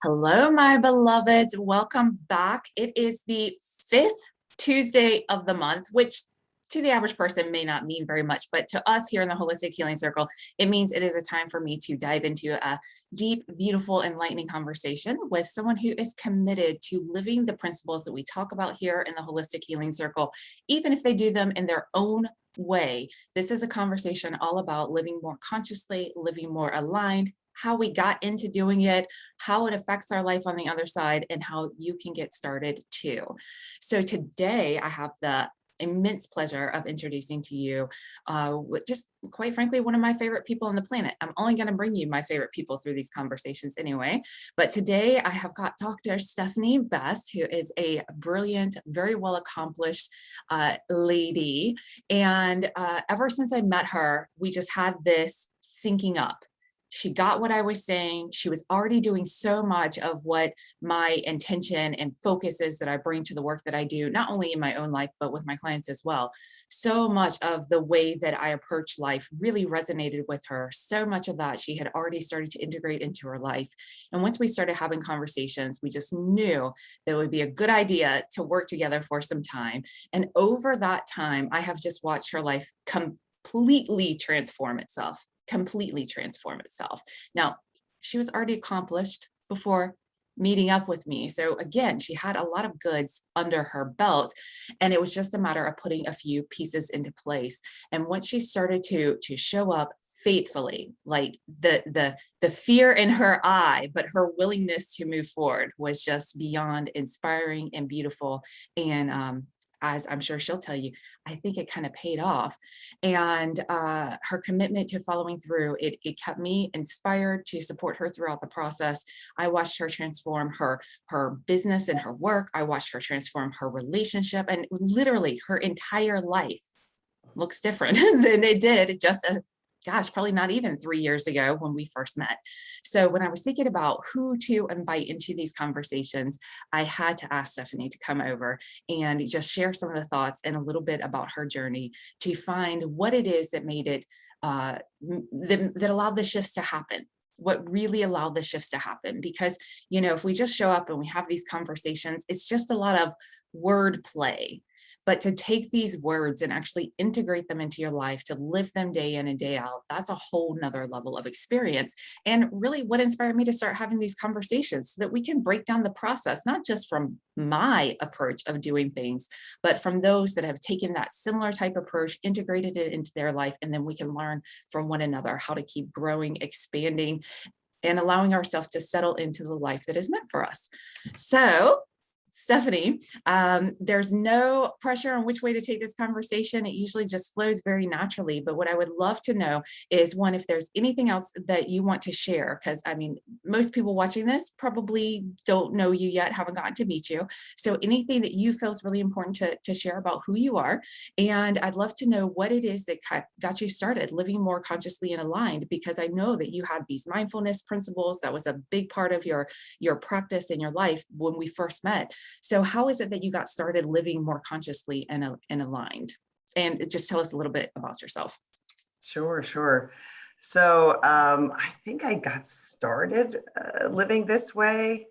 Hello, my beloveds. Welcome back. It is the fifth Tuesday of the month, which to the average person may not mean very much, but to us here in the Holistic Healing Circle, it means it is a time for me to dive into a deep, beautiful, enlightening conversation with someone who is committed to living the principles that we talk about here in the Holistic Healing Circle, even if they do them in their own way. This is a conversation all about living more consciously, living more aligned, how we got into doing it, how it affects our life on the other side, and how you can get started too. So today I have the immense pleasure of introducing to you just quite frankly one of my favorite people on the planet. I'm only going to bring you my favorite people through these conversations anyway, but today I have got Dr. Stephanie Best, who is a brilliant, very well accomplished lady, and ever since I met her, we just had this syncing up. She got what I was saying. She was already doing so much of what my intention and focus is that I bring to the work that I do, not only in my own life, but with my clients as well. So much of the way that I approach life really resonated with her. So much of that she had already started to integrate into her life. And once we started having conversations, we just knew that it would be a good idea to work together for some time. And over that time, I have just watched her life completely transform itself. Now, she was already accomplished before meeting up with me. So again, she had a lot of goods under her belt, and it was just a matter of putting a few pieces into place. And once she started to show up faithfully, like the fear in her eye, but her willingness to move forward was just beyond inspiring and beautiful. And as I'm sure she'll tell you, I think it kind of paid off. And her commitment to following through, it kept me inspired to support her throughout the process. I watched her transform her business and her work. I watched her transform her relationship, and literally her entire life looks different than it did just probably not even 3 years ago when we first met. So when I was thinking about who to invite into these conversations, I had to ask Stephanie to come over and just share some of the thoughts and a little bit about her journey to find what it is that made it, that allowed the shifts to happen. What really allowed the shifts to happen. Because, if we just show up and we have these conversations, it's just a lot of word play. But to take these words and actually integrate them into your life, to live them day in and day out, that's a whole nother level of experience. And really what inspired me to start having these conversations so that we can break down the process, not just from my approach of doing things, but from those that have taken that similar type approach, integrated it into their life, and then we can learn from one another how to keep growing, expanding, and allowing ourselves to settle into the life that is meant for us. So Stephanie, there's no pressure on which way to take this conversation. It usually just flows very naturally. But what I would love to know is, one, if there's anything else that you want to share, because most people watching this probably don't know you yet, haven't gotten to meet you. So anything that you feel is really important to share about who you are. And I'd love to know what it is that got you started living more consciously and aligned, because I know that you have these mindfulness principles. That was a big part of your practice in your life when we first met. So how is it that you got started living more consciously and aligned? And just tell us a little bit about yourself. Sure. So I think I got started living this way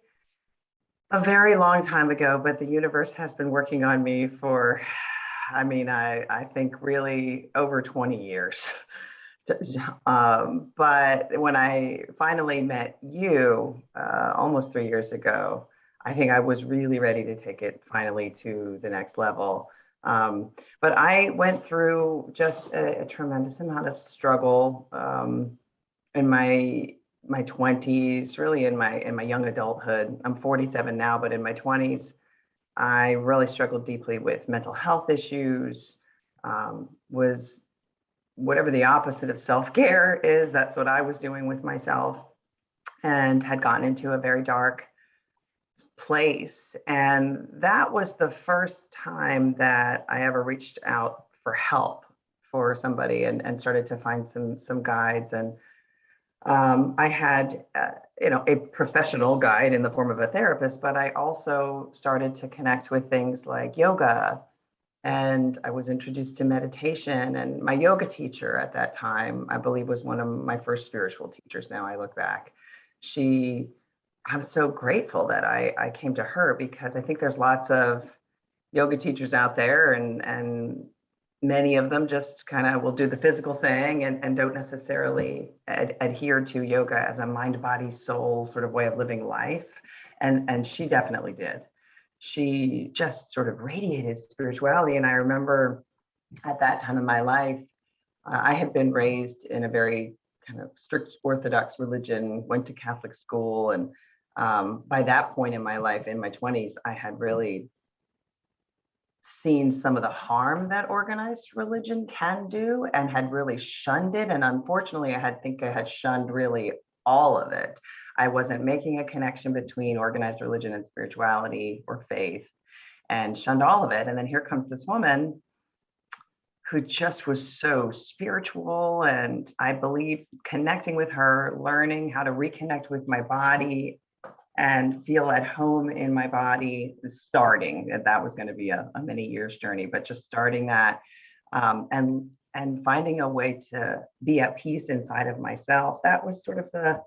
a very long time ago, but the universe has been working on me for, I think really over 20 years. But when I finally met you almost 3 years ago, I think I was really ready to take it finally to the next level. But I went through just a tremendous amount of struggle in my 20s, really in my young adulthood. I'm 47 now, but in my 20s, I really struggled deeply with mental health issues, was whatever the opposite of self-care is, that's what I was doing with myself, and had gotten into a very dark place. And that was the first time that I ever reached out for help for somebody and started to find some guides. And I had a professional guide in the form of a therapist, but I also started to connect with things like yoga. And I was introduced to meditation, and my yoga teacher at that time, I believe, was one of my first spiritual teachers. Now I look back, she I'm so grateful that I came to her, because I think there's lots of yoga teachers out there, and many of them just kind of will do the physical thing, and don't necessarily adhere to yoga as a mind, body, soul sort of way of living life. And she definitely did. She just sort of radiated spirituality. And I remember at that time in my life, I had been raised in a very kind of strict Orthodox religion, went to Catholic school. And by that point in my life, in my 20s, I had really seen some of the harm that organized religion can do, and had really shunned it. And unfortunately, I had shunned really all of it. I wasn't making a connection between organized religion and spirituality or faith, and shunned all of it. And then here comes this woman who just was so spiritual. And I believe connecting with her, learning how to reconnect with my body and feel at home in my body, starting, that was going to be a many years journey, but just starting that, and finding a way to be at peace inside of myself. That was sort of the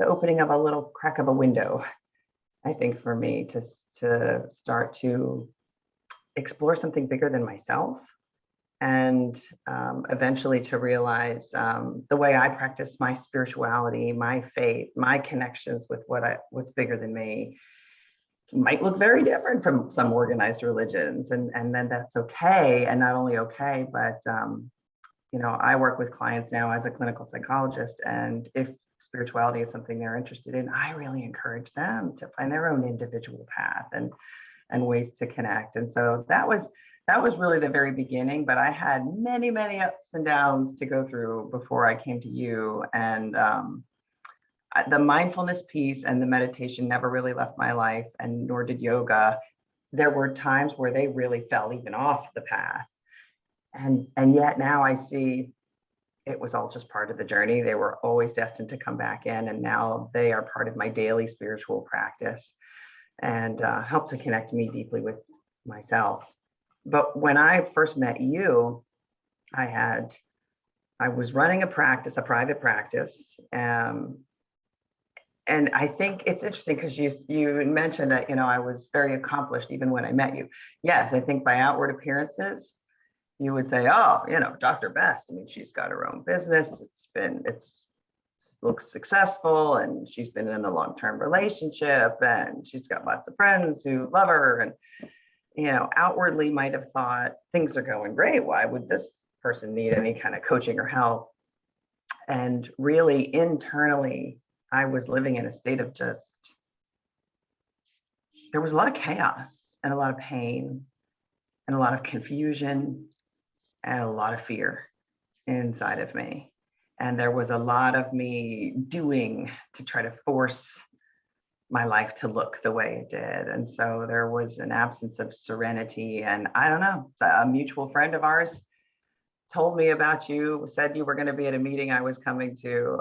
opening of a little crack of a window, I think, for me to start to explore something bigger than myself. And eventually to realize the way I practice my spirituality, my faith, my connections with what's bigger than me might look very different from some organized religions, and then that's okay. And not only okay, but I work with clients now as a clinical psychologist, and if spirituality is something they're interested in, I really encourage them to find their own individual path and ways to connect. And so that was really the very beginning, but I had many, many ups and downs to go through before I came to you. And the mindfulness piece and the meditation never really left my life, and nor did yoga. There were times where they really fell even off the path. And yet now I see it was all just part of the journey. They were always destined to come back in, and now they are part of my daily spiritual practice, and help to connect me deeply with myself. But when I first met you, I was running a private practice. And I think it's interesting because you mentioned that, I was very accomplished even when I met you. Yes, I think by outward appearances, you would say, oh, Dr. Best, I mean, she's got her own business. It's looks successful, and she's been in a long-term relationship, and she's got lots of friends who love her. And outwardly might have thought things are going great. Why would this person need any kind of coaching or help? And really internally, I was living in a state of there was a lot of chaos and a lot of pain and a lot of confusion and a lot of fear inside of me. And there was a lot of me doing to try to force my life to look the way it did. And so there was an absence of serenity. And I don't know, a mutual friend of ours told me about you, said you were going to be at a meeting I was coming to,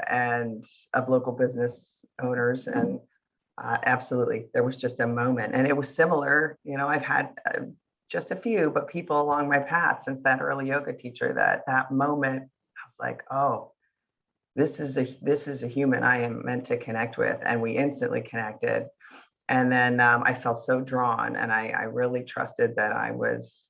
and of local business owners. And absolutely, there was just a moment. And it was similar. I've had just a few, but people along my path since that early yoga teacher, that moment, I was like, oh, this is a human I am meant to connect with. And we instantly connected. And then I felt so drawn, and I really trusted that I was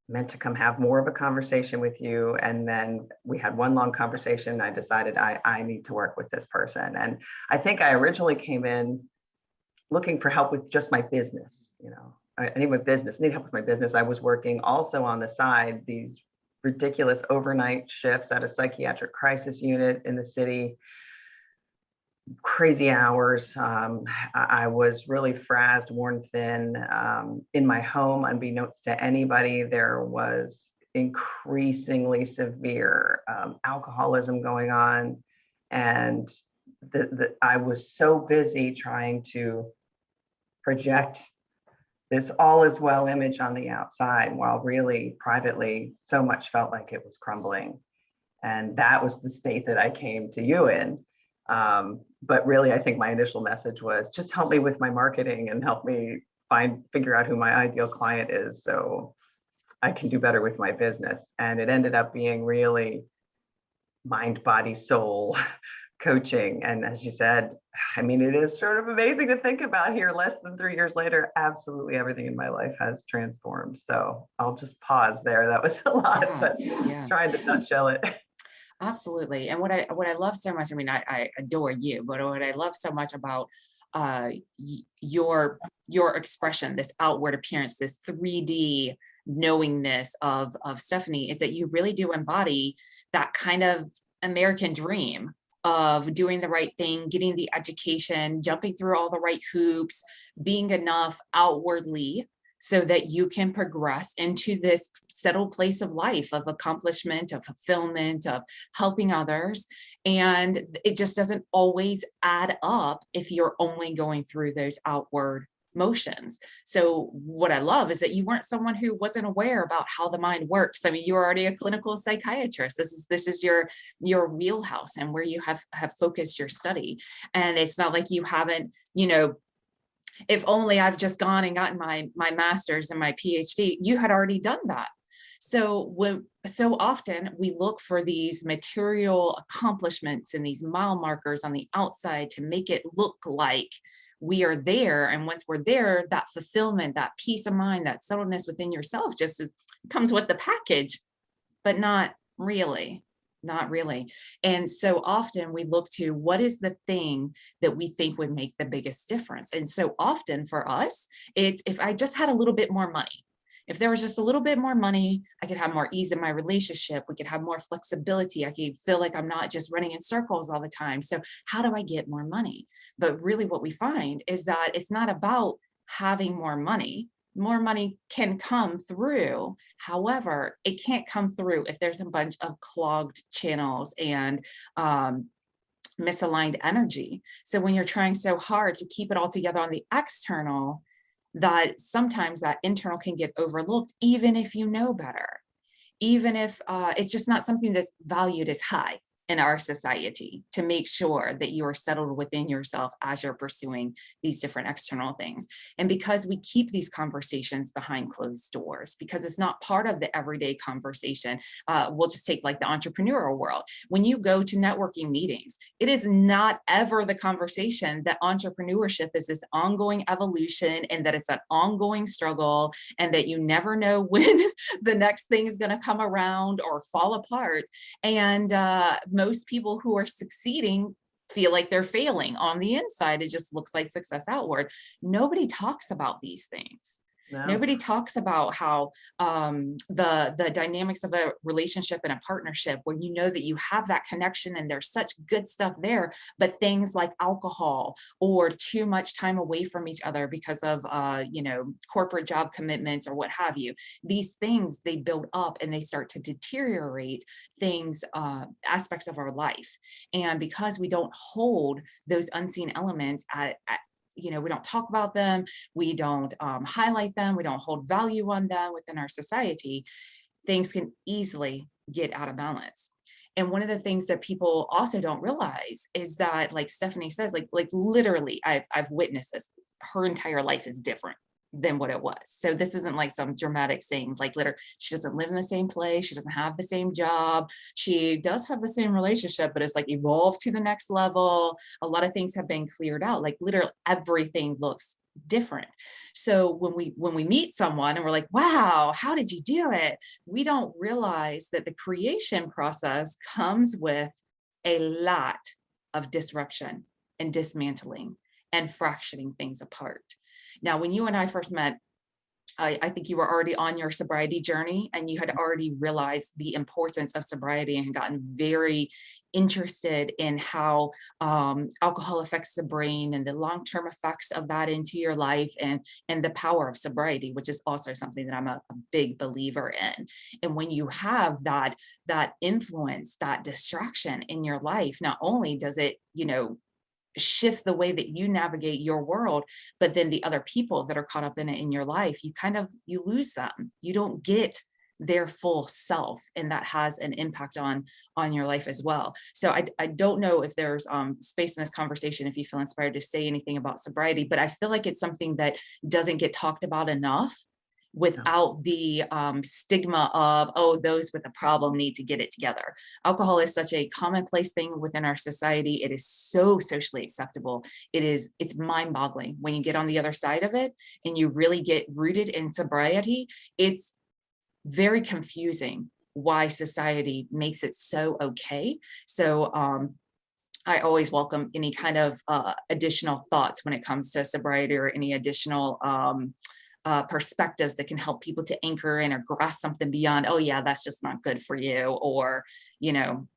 meant to come have more of a conversation with you. And then we had one long conversation. I decided I need to work with this person. And I think I originally came in looking for help with just my business. I need help with my business. I was working also on the side, these ridiculous overnight shifts at a psychiatric crisis unit in the city, crazy hours. I was really frazzed, worn thin. In my home, unbeknownst to anybody, there was increasingly severe alcoholism going on. And I was so busy trying to project this all is well image on the outside, while really privately so much felt like it was crumbling. And that was the state that I came to you in. But really, I think my initial message was just help me with my marketing and help me figure out who my ideal client is so I can do better with my business. And it ended up being really mind, body, soul coaching. And as you said, I mean, it is sort of amazing to think about here, less than 3 years later, absolutely everything in my life has transformed. So I'll just pause there. That was a lot, Yeah, but yeah. trying to nutshell it. Absolutely. And what I love so much, I mean, I adore you, but what I love so much about your expression, this outward appearance, this 3D knowingness of Stephanie, is that you really do embody that kind of American dream of doing the right thing, getting the education, jumping through all the right hoops, being enough outwardly so that you can progress into this settled place of life, of accomplishment, of fulfillment, of helping others. And it just doesn't always add up if you're only going through those outward motions. So what I love is that you weren't someone who wasn't aware about how the mind works. I mean, you're already a clinical psychiatrist. This is your wheelhouse and where you have focused your study. And it's not like you haven't, if only I've just gone and gotten my master's and my PhD. You had already done that. So often we look for these material accomplishments and these mile markers on the outside to make it look like we are there. And once we're there, that fulfillment, that peace of mind, that settledness within yourself just comes with the package, but not really. Not really. And so often we look to what is the thing that we think would make the biggest difference. And so often for us, it's if I just had a little bit more money. If there was just a little bit more money, I could have more ease in my relationship. We could have more flexibility. I could feel like I'm not just running in circles all the time. So how do I get more money? But really what we find is that it's not about having more money. More money can come through. However, it can't come through if there's a bunch of clogged channels and misaligned energy. So when you're trying so hard to keep it all together on the external, that sometimes that internal can get overlooked, even if you know better, even if it's just not something that's valued as high in our society, to make sure that you are settled within yourself as you're pursuing these different external things. And because we keep these conversations behind closed doors, because it's not part of the everyday conversation, we'll just take like the entrepreneurial world. When you go to networking meetings, it is not ever the conversation that entrepreneurship is this ongoing evolution and that it's an ongoing struggle and that you never know when the next thing is going to come around or fall apart. And most people who are succeeding feel like they're failing on the inside. It just looks like success outward. Nobody talks about these things. No. Nobody talks about how the dynamics of a relationship and a partnership where you know that you have that connection and there's such good stuff there, but things like alcohol or too much time away from each other because of corporate job commitments or what have you, these things, they build up and they start to deteriorate things, aspects of our life. And because we don't hold those unseen elements at we don't talk about them, we don't highlight them, we don't hold value on them within our society, things can easily get out of balance. And one of the things that people also don't realize is that, like Stephanie says, like literally, I've witnessed this. Her entire life is different than what it was. So this isn't like some dramatic thing, like literally, she doesn't live in the same place. She doesn't have the same job. She does have the same relationship, but it's like evolved to the next level. A lot of things have been cleared out. Like literally everything looks different. So when we meet someone and we're like, wow, how did you do it? We don't realize that the creation process comes with a lot of disruption and dismantling and fractioning things apart. Now, when you and I first met, I think you were already on your sobriety journey and you had already realized the importance of sobriety and gotten very interested in how alcohol affects the brain and the long-term effects of that into your life and the power of sobriety, which is also something that I'm a big believer in. And when you have that influence, that distraction in your life, not only does it, shift the way that you navigate your world, but then the other people that are caught up in it in your life, you lose them. You don't get their full self, and that has an impact on your life as well. So I don't know if there's space in this conversation if you feel inspired to say anything about sobriety, but I feel like it's something that doesn't get talked about enough No. without the stigma of, oh, those with a problem need to get it together. Alcohol is such a commonplace thing within our society. It is so socially acceptable. It's mind-boggling when you get on the other side of it and you really get rooted in sobriety. It's very confusing why society makes it so okay. So I always welcome any kind of additional thoughts when it comes to sobriety, or any additional perspectives that can help people to anchor in or grasp something beyond, oh yeah, that's just not good for you. Or, you know,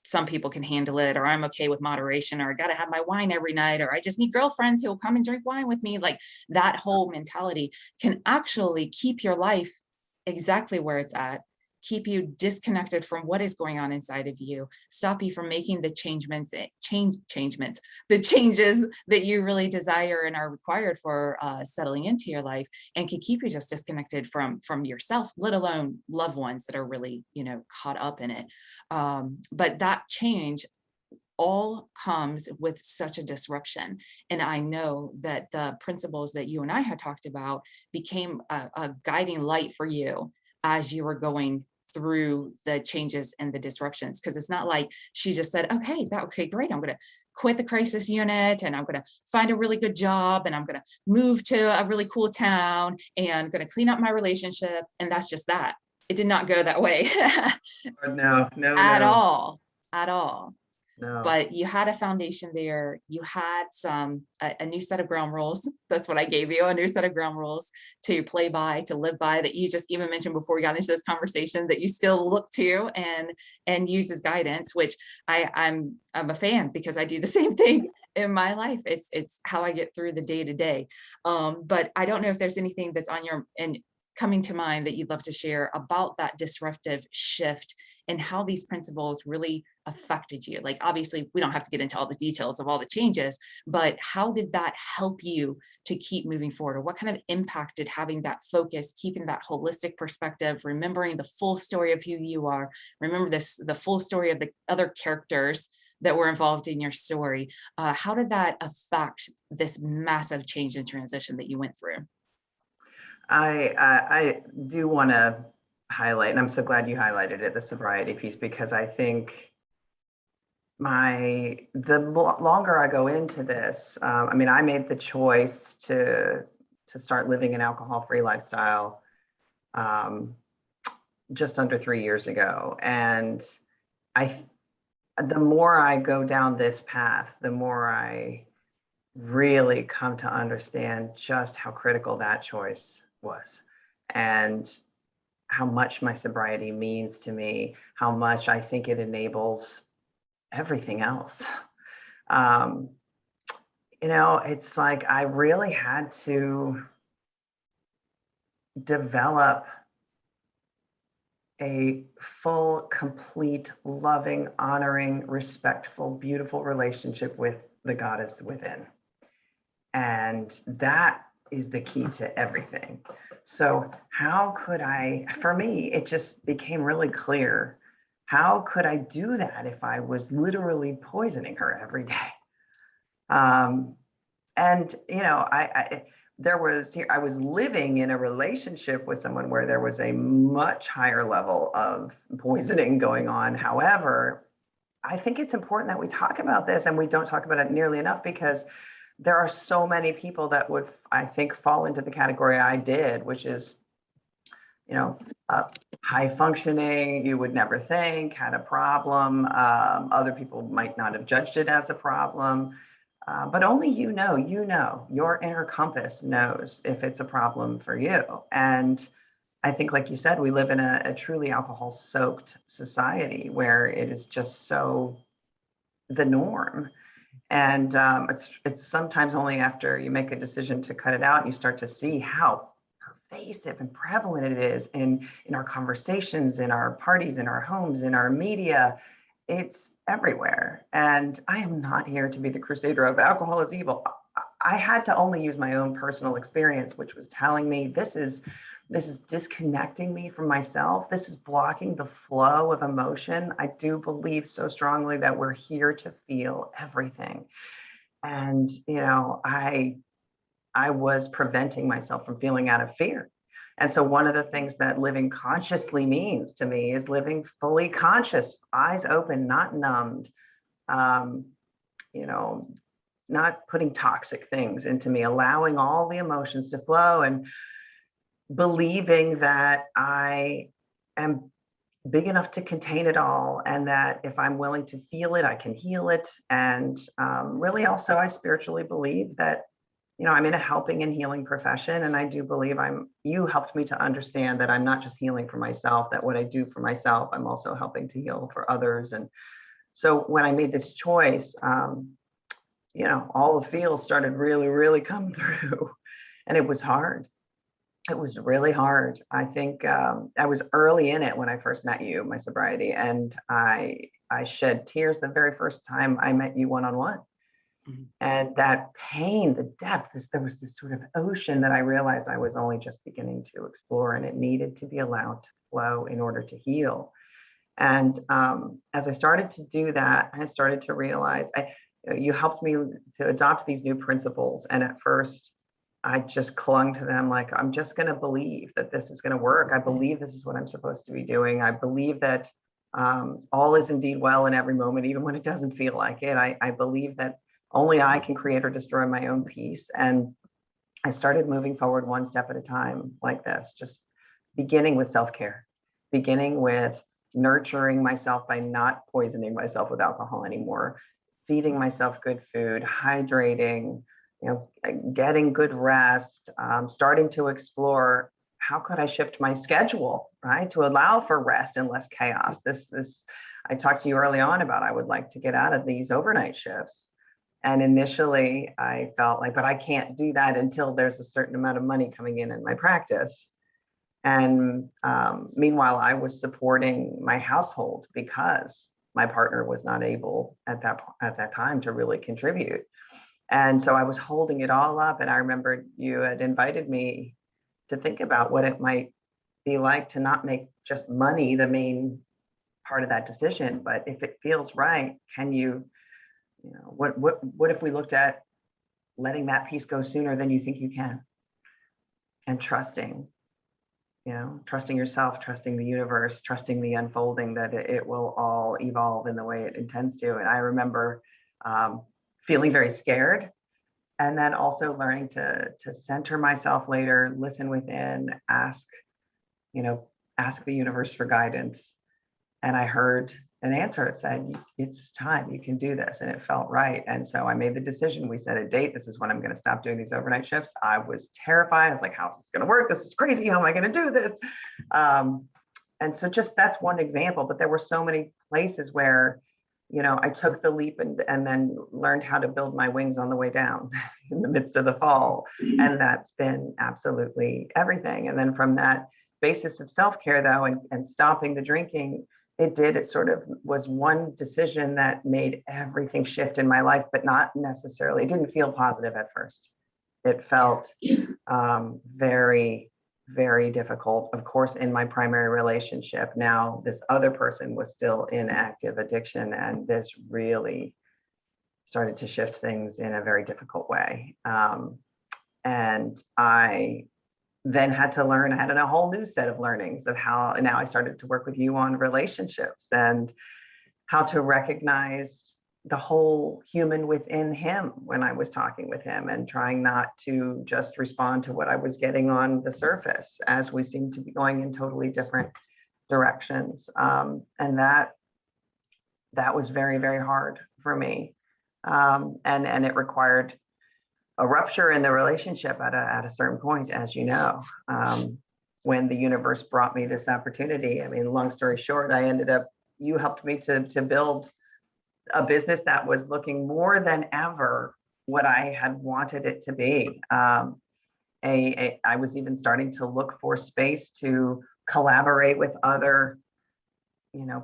some people can handle it, or I'm okay with moderation, or I got to have my wine every night, or I just need girlfriends who will come and drink wine with me. Like, that whole mentality can actually keep your life exactly where it's at, keep you disconnected from what is going on inside of you, stop you from making the the changes that you really desire and are required for settling into your life, and can keep you just disconnected from yourself, let alone loved ones that are really, you know, caught up in it. But that change all comes with such a disruption. And I know that the principles that you and I had talked about became a guiding light for you as you were going through the changes and the disruptions. Because it's not like she just said, okay, great, I'm going to quit the crisis unit and I'm going to find a really good job and I'm going to move to a really cool town and going to clean up my relationship. And that's just that. It did not go that way No, no, at no, all, at all. no. But you had a foundation there. You had a new set of ground rules. That's what I gave you, a new set of ground rules to play by, to live by, that you just even mentioned before we got into this conversation, that you still look to and use as guidance, which I'm a fan, because I do the same thing in my life. It's how I get through the day to day. But I don't know if there's anything that's on your and coming to mind that you'd love to share about that disruptive shift and how these principles really affected you. Like, obviously, we don't have to get into all the details of all the changes, but how did that help you to keep moving forward? Or what kind of impact did having that focus, keeping that holistic perspective, remembering the full story of who you are, remember the full story of the other characters that were involved in your story, how did that affect this massive change and transition that you went through? I do want to highlight, and I'm so glad you highlighted it, the sobriety piece, because I think longer I go into this, I mean, I made the choice to start living an alcohol-free lifestyle um, just under 3 years ago, and I the more I go down this path, the more I really come to understand just how critical that choice was, and how much my sobriety means to me, how much I think it enables everything else. Um, it's like I really had to develop a full, complete, loving, honoring, respectful, beautiful relationship with the goddess within. And that is the key to everything. So, how could for me, it just became really clear. How could I do that if I was literally poisoning her every day? Um, and I was living in a relationship with someone where there was a much higher level of poisoning going on. However, I think it's important that we talk about this, and we don't talk about it nearly enough, because there are so many people that would, I think, fall into the category I did, which is, high functioning, you would never think, had a problem. Other people might not have judged it as a problem. But only your inner compass knows if it's a problem for you. And I think, like you said, we live in a truly alcohol soaked society where it is just so the norm. And it's sometimes only after you make a decision to cut it out and you start to see how pervasive and prevalent it is in our conversations, in our parties, in our homes, in our media. It's everywhere. And I am not here to be the crusader of alcohol is evil. I had to only use my own personal experience, which was telling me this is disconnecting me from myself. This is blocking the flow of emotion. I do believe so strongly that we're here to feel everything. And, I was preventing myself from feeling out of fear. And so one of the things that living consciously means to me is living fully conscious, eyes open, not numbed, um, you know, not putting toxic things into me, allowing all the emotions to flow, and believing that I am big enough to contain it all, and that if I'm willing to feel it, I can heal it. And really, also, I spiritually believe that, I'm in a helping and healing profession, and I do believe you helped me to understand that I'm not just healing for myself, that what I do for myself, I'm also helping to heal for others. And so when I made this choice, all the feels started really, really coming through, and it was hard. It was really hard. I think I was early in it when I first met you, my sobriety, and I shed tears the very first time I met you one-on-one. Mhm. And that pain, the depth, there was this sort of ocean that I realized I was only just beginning to explore, and it needed to be allowed to flow in order to heal. And as I started to do that, I started to realize you helped me to adopt these new principles. And at first, I just clung to them like, I'm just going to believe that this is going to work. I believe this is what I'm supposed to be doing. I believe that all is indeed well in every moment, even when it doesn't feel like it. I believe that only I can create or destroy my own peace. And I started moving forward one step at a time like this, just beginning with self-care, beginning with nurturing myself by not poisoning myself with alcohol anymore, feeding myself good food, hydrating, getting good rest, starting to explore how could I shift my schedule, right, to allow for rest and less chaos. This I talked to you early on about, I would like to get out of these overnight shifts. And initially I felt like, but I can't do that until there's a certain amount of money coming in my practice. And meanwhile, I was supporting my household because my partner was not able at that time to really contribute. And so I was holding it all up. And I remember you had invited me to think about what it might be like to not make just money the main part of that decision, but if it feels right, can you, what if we looked at letting that piece go sooner than you think you can, and trusting yourself, trusting the universe, trusting the unfolding, that it will all evolve in the way it intends to. And I remember feeling very scared, and then also learning to center myself later, listen within, ask the universe for guidance. And I heard an answer. It said, it's time, you can do this. And it felt right. And so I made the decision. We set a date. This is when I'm going to stop doing these overnight shifts. I was terrified. I was like, how's this going to work? This is crazy. How am I going to do this? And so just that's one example, but there were so many places where, I took the leap and then learned how to build my wings on the way down in the midst of the fall. And that's been absolutely everything. And then from that basis of self-care, though, and stopping the drinking, it sort of was one decision that made everything shift in my life, but not necessarily, it didn't feel positive at first. It felt very, very difficult. Of course, in my primary relationship, now this other person was still in active addiction, and this really started to shift things in a very difficult way. And I then had to learn, I had a whole new set of learnings of how, now I started to work with you on relationships and how to recognize the whole human within him when I was talking with him, and trying not to just respond to what I was getting on the surface, as we seem to be going in totally different directions. And that was very, very hard for me. And it required a rupture in the relationship at a certain point, as you know, when the universe brought me this opportunity. I mean, long story short, you helped me to build a business that was looking more than ever what I had wanted it to be. I was even starting to look for space to collaborate with other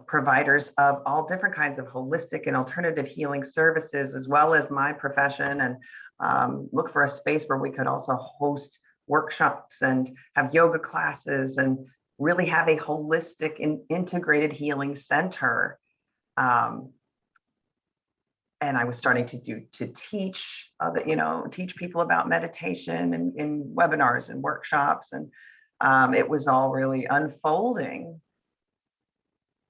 providers of all different kinds of holistic and alternative healing services, as well as my profession, and look for a space where we could also host workshops and have yoga classes and really have a holistic and integrated healing center. And I was starting to teach teach people about meditation and in webinars and workshops. And It was all really unfolding,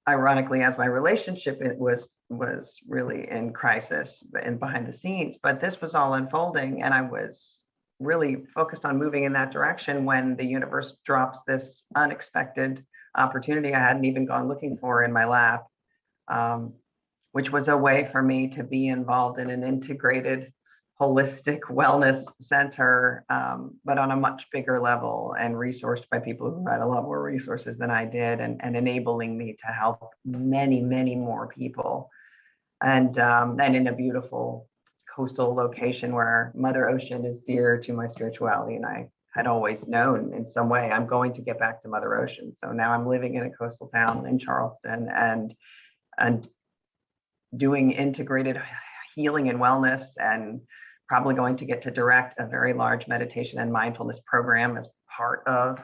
ironically, as my relationship was really in crisis and behind the scenes. But this was all unfolding, and I was really focused on moving in that direction when the universe drops this unexpected opportunity I hadn't even gone looking for in my lap, um, which was a way for me to be involved in an integrated, holistic wellness center, but on a much bigger level and resourced by people who had a lot more resources than I did, and enabling me to help many, many more people. And in a beautiful coastal location where Mother Ocean is dear to my spirituality. And I had always known in some way I'm going to get back to Mother Ocean. So now I'm living in a coastal town in Charleston, and doing integrated healing and wellness, and probably going to get to direct a very large meditation and mindfulness program as part of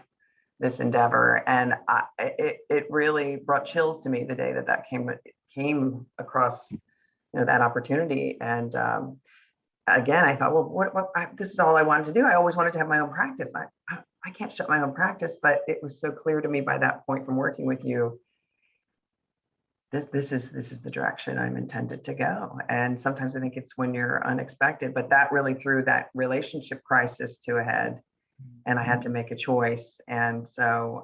this endeavor. And it really brought chills to me the day that came across, that opportunity. And again, I thought, well, this is all I wanted to do. I always wanted to have my own practice. I can't shut my own practice, but it was so clear to me by that point from working with you, this is the direction I'm intended to go. And sometimes I think it's when you're unexpected, but that really threw that relationship crisis to a head, and I had to make a choice. And so,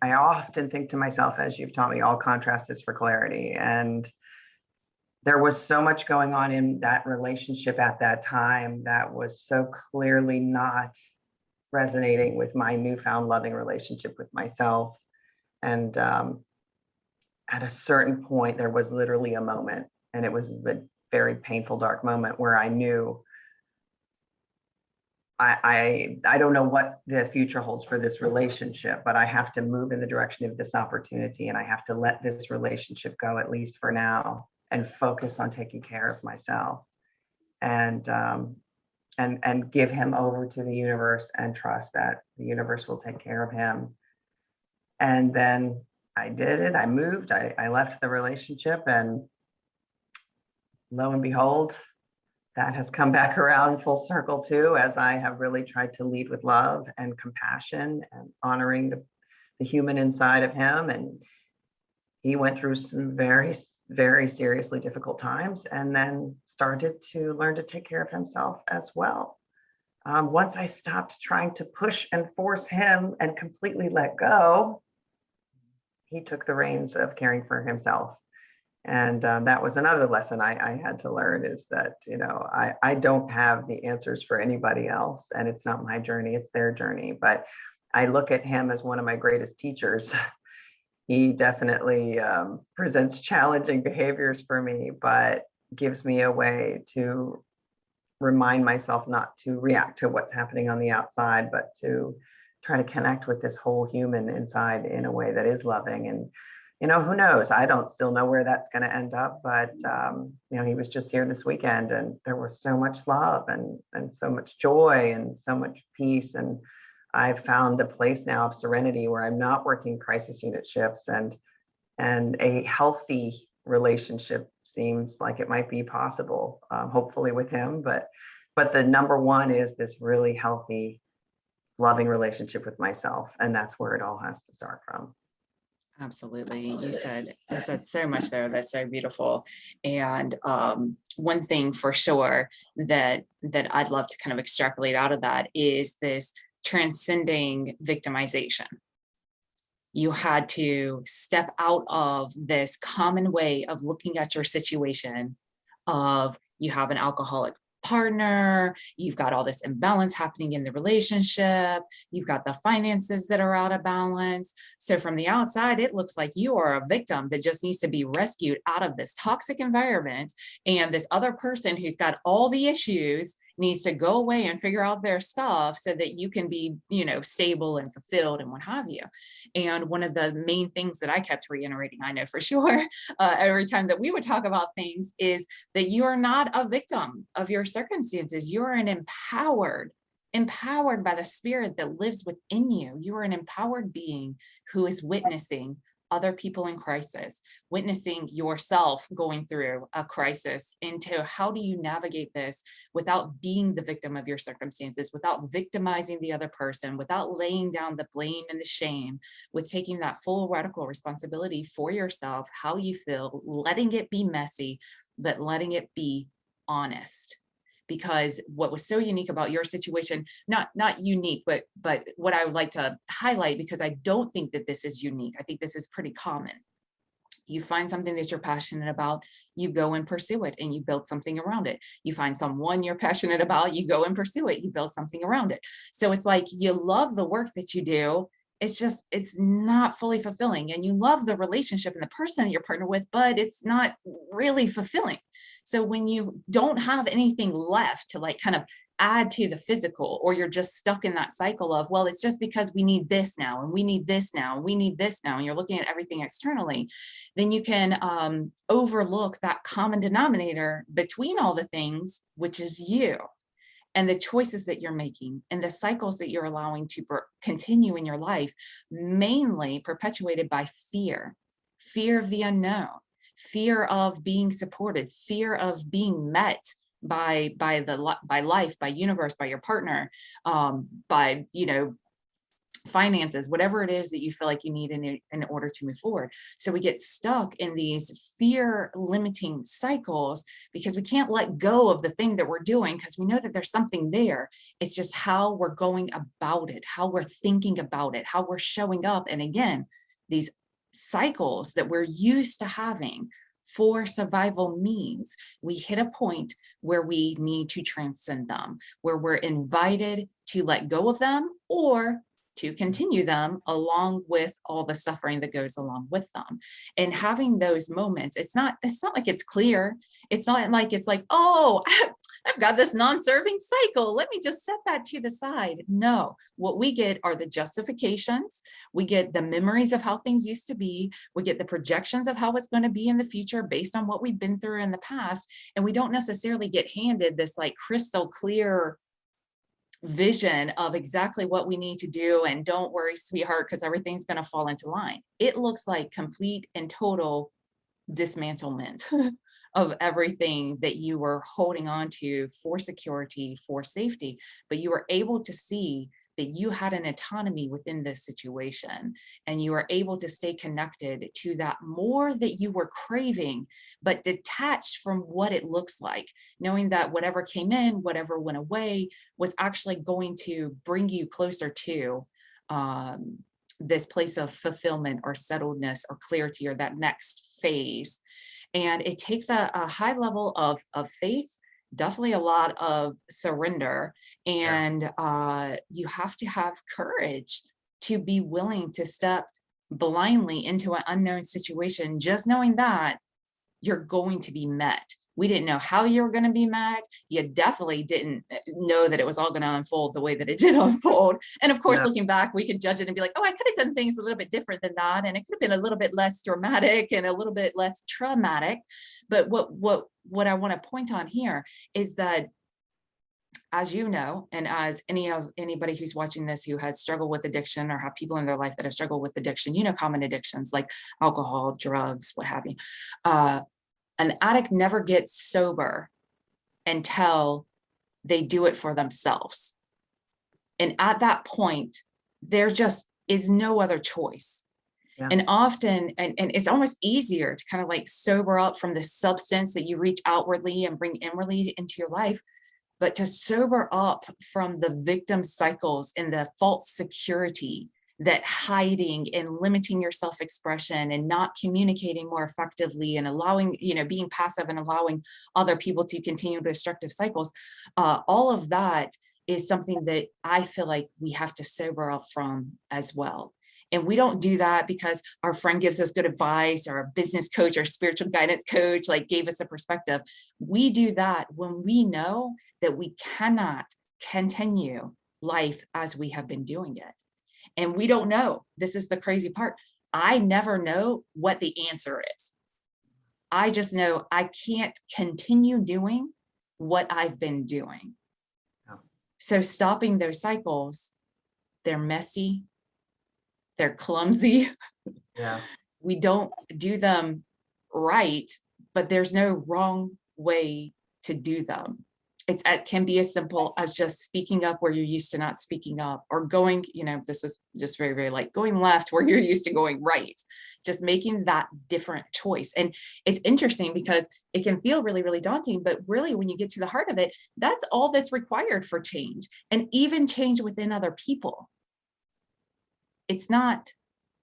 I often think to myself, as you've taught me, all contrast is for clarity. And there was so much going on in that relationship at that time that was so clearly not resonating with my newfound loving relationship with myself. And at a certain point, there was literally a moment, and it was a very painful, dark moment where I knew I don't know what the future holds for this relationship, but I have to move in the direction of this opportunity, and I have to let this relationship go, at least for now, and focus on taking care of myself, and give him over to the universe and trust that the universe will take care of him. And then I did it. I moved. I left the relationship, and lo and behold, that has come back around full circle too, as I have really tried to lead with love and compassion and honoring the human inside of him. And he went through some very, very seriously difficult times, and then started to learn to take care of himself as well. Once I stopped trying to push and force him and completely let go, he took the reins of caring for himself. And that was another lesson I had to learn, is that, I don't have the answers for anybody else, and it's not my journey, it's their journey. But I look at him as one of my greatest teachers. He definitely presents challenging behaviors for me, but gives me a way to remind myself not to react to what's happening on the outside, but to try to connect with this whole human inside in a way that is loving. And, who knows? I don't still know where that's going to end up, but, he was just here this weekend, and there was so much love and so much joy and so much peace. And I've found a place now of serenity where I'm not working crisis unit shifts, and a healthy relationship seems like it might be possible, hopefully with him. But the number one is this really healthy, loving relationship with myself. And that's where it all has to start from. Absolutely. You said so much there that's so beautiful. And one thing for sure that I'd love to kind of extrapolate out of that is this transcending victimization. You had to step out of this common way of looking at your situation of, you have an alcoholic partner, you've got all this imbalance happening in the relationship, you've got the finances that are out of balance. So from the outside, it looks like you are a victim that just needs to be rescued out of this toxic environment. And this other person who's got all the issues needs to go away and figure out their stuff so that you can be, stable and fulfilled and what have you. And one of the main things that I kept reiterating, I know for sure, every time that we would talk about things, is that you are not a victim of your circumstances. You are an empowered by the spirit that lives within you. You are an empowered being who is witnessing other people in crisis, witnessing yourself going through a crisis, into how do you navigate this without being the victim of your circumstances, without victimizing the other person, without laying down the blame and the shame, with taking that full radical responsibility for yourself, how you feel, letting it be messy, but letting it be honest. Because what was so unique about your situation, not unique, but what I would like to highlight, because I don't think that this is unique, I think this is pretty common. You find something that you're passionate about, you go and pursue it, and you build something around it. You find someone you're passionate about, you go and pursue it, you build something around it. So it's like you love the work that you do. It's just, it's not fully fulfilling. And you love the relationship and the person that you're partnered with, but it's not really fulfilling. So when you don't have anything left to like kind of add to the physical, or you're just stuck in that cycle of, well, it's just because we need this now, and we need this now, and we need this now, and you're looking at everything externally, then you can overlook that common denominator between all the things, which is you, and the choices that you're making, and the cycles that you're allowing to continue in your life, mainly perpetuated by fear, fear of the unknown, fear of being supported, fear of being met by life, by universe, by your partner, by, you know, finances, whatever it is that you feel like you need in order to move forward. So we get stuck in these fear limiting cycles because we can't let go of the thing that we're doing, because we know that there's something there. It's just how we're going about it, how we're thinking about it, how we're showing up. And again, these cycles that we're used to having for survival means we hit a point where we need to transcend them, where we're invited to let go of them, or to continue them along with all the suffering that goes along with them. And having those moments, it's not like it's clear. It's not like it's like, oh, I've got this non-serving cycle, let me just set that to the side. No, what we get are the justifications. We get the memories of how things used to be. We get the projections of how it's going to be in the future based on what we've been through in the past. And we don't necessarily get handed this like crystal clear vision of exactly what we need to do. And don't worry, sweetheart, because everything's going to fall into line. It looks like complete and total dismantlement of everything that you were holding on to for security, for safety, but you were able to see that you had an autonomy within this situation, and you were able to stay connected to that more that you were craving, but detached from what it looks like, knowing that whatever came in, whatever went away, was actually going to bring you closer to this place of fulfillment or settledness or clarity, or that next phase. And it takes a high level of faith, definitely a lot of surrender. And you have to have courage to be willing to step blindly into an unknown situation, just knowing that you're going to be met. We didn't know how you were going to be met. You definitely didn't know that it was all going to unfold the way that it did unfold. And of course, looking back, we could judge it and be like, oh, I could have done things a little bit different than that. And it could have been a little bit less dramatic and a little bit less traumatic. But what I want to point on here is that, as you know, and as anybody who's watching this who has struggled with addiction, or have people in their life that have struggled with addiction, you know, common addictions like alcohol, drugs, what have you. An addict never gets sober until they do it for themselves. And at that point, there just is no other choice. Yeah. And often, and it's almost easier to kind of like sober up from the substance that you reach outwardly and bring inwardly into your life, but to sober up from the victim cycles and the false security that hiding and limiting your self-expression and not communicating more effectively and allowing, you know, being passive and allowing other people to continue destructive cycles, all of that is something that I feel like we have to sober up from as well. And we don't do that because our friend gives us good advice, or a business coach or spiritual guidance coach like gave us a perspective. We do that when we know that we cannot continue life as we have been doing it. And we don't know. This is the crazy part. I never know what the answer is. I just know I can't continue doing what I've been doing. Oh. So stopping those cycles, they're messy, they're clumsy. Yeah. we don't do them right, but there's no wrong way to do them. It can be as simple as just speaking up where you're used to not speaking up, or going, this is just very, very like going left where you're used to going right, just making that different choice. And it's interesting because it can feel really, really daunting, but really when you get to the heart of it, that's all that's required for change, and even change within other people. It's not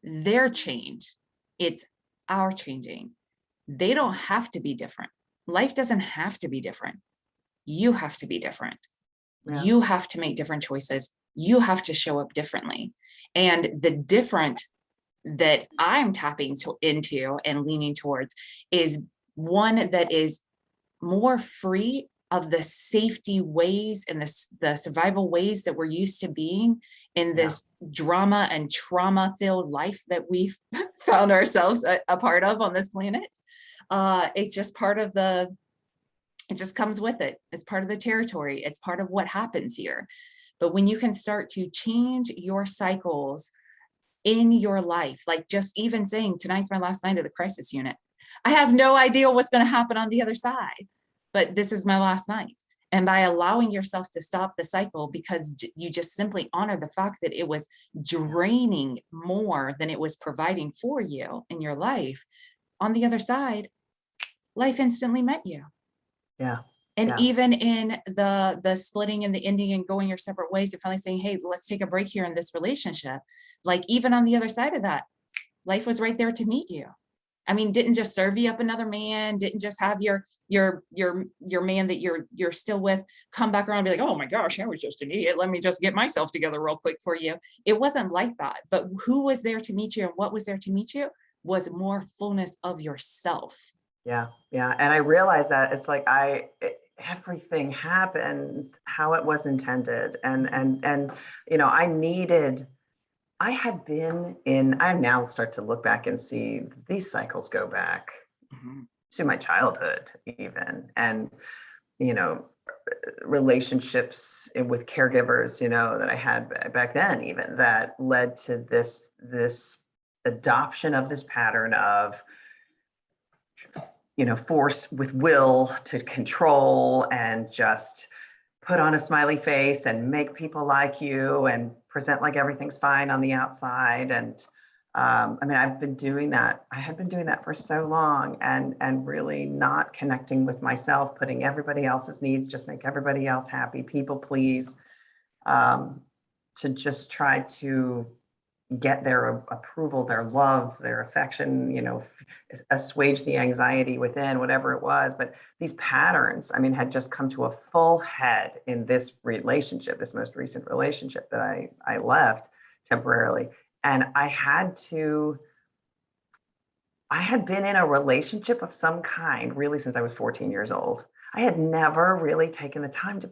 their change, it's our changing. They don't have to be different. Life doesn't have to be different. You have to be different. Yeah. You have to make different choices. You have to show up differently. And the different that I'm tapping into and leaning towards is one that is more free of the safety ways and the survival ways that we're used to being in Yeah. this drama and trauma filled life that we've found ourselves a part of on this planet. It's just part of it just comes with it. It's part of the territory. It's part of what happens here. But when you can start to change your cycles in your life, like just even saying, tonight's my last night of the crisis unit. I have no idea what's going to happen on the other side, but this is my last night. And by allowing yourself to stop the cycle, because you just simply honor the fact that it was draining more than it was providing for you in your life, on the other side, life instantly met you. Yeah. And Yeah. even in the splitting and the ending and going your separate ways and finally saying, hey, let's take a break here in this relationship. Like even on the other side of that, life was right there to meet you. I mean, didn't just serve you up another man, didn't just have your man that you're still with come back around and be like, oh my gosh, I was just an idiot. Let me just get myself together real quick for you. It wasn't like that. But who was there to meet you and what was there to meet you was more fullness of yourself. Yeah. Yeah. And I realized that it's like everything happened how it was intended. And I now start to look back and see these cycles go back Mhm. to my childhood even. And, you know, relationships with caregivers, that I had back then, even that led to this adoption of this pattern of, force with will to control and just put on a smiley face and make people like you and present like everything's fine on the outside. And I mean, I've been doing that. I had been doing that for so long, and really not connecting with myself, putting everybody else's needs, just make everybody else happy, people please, to just try to get their approval, their love, their affection, assuage the anxiety within, whatever it was. But these patterns, I mean, had just come to a full head in this relationship, this most recent relationship that I left temporarily. And I had been in a relationship of some kind really since I was 14 years old. I had never really taken the time to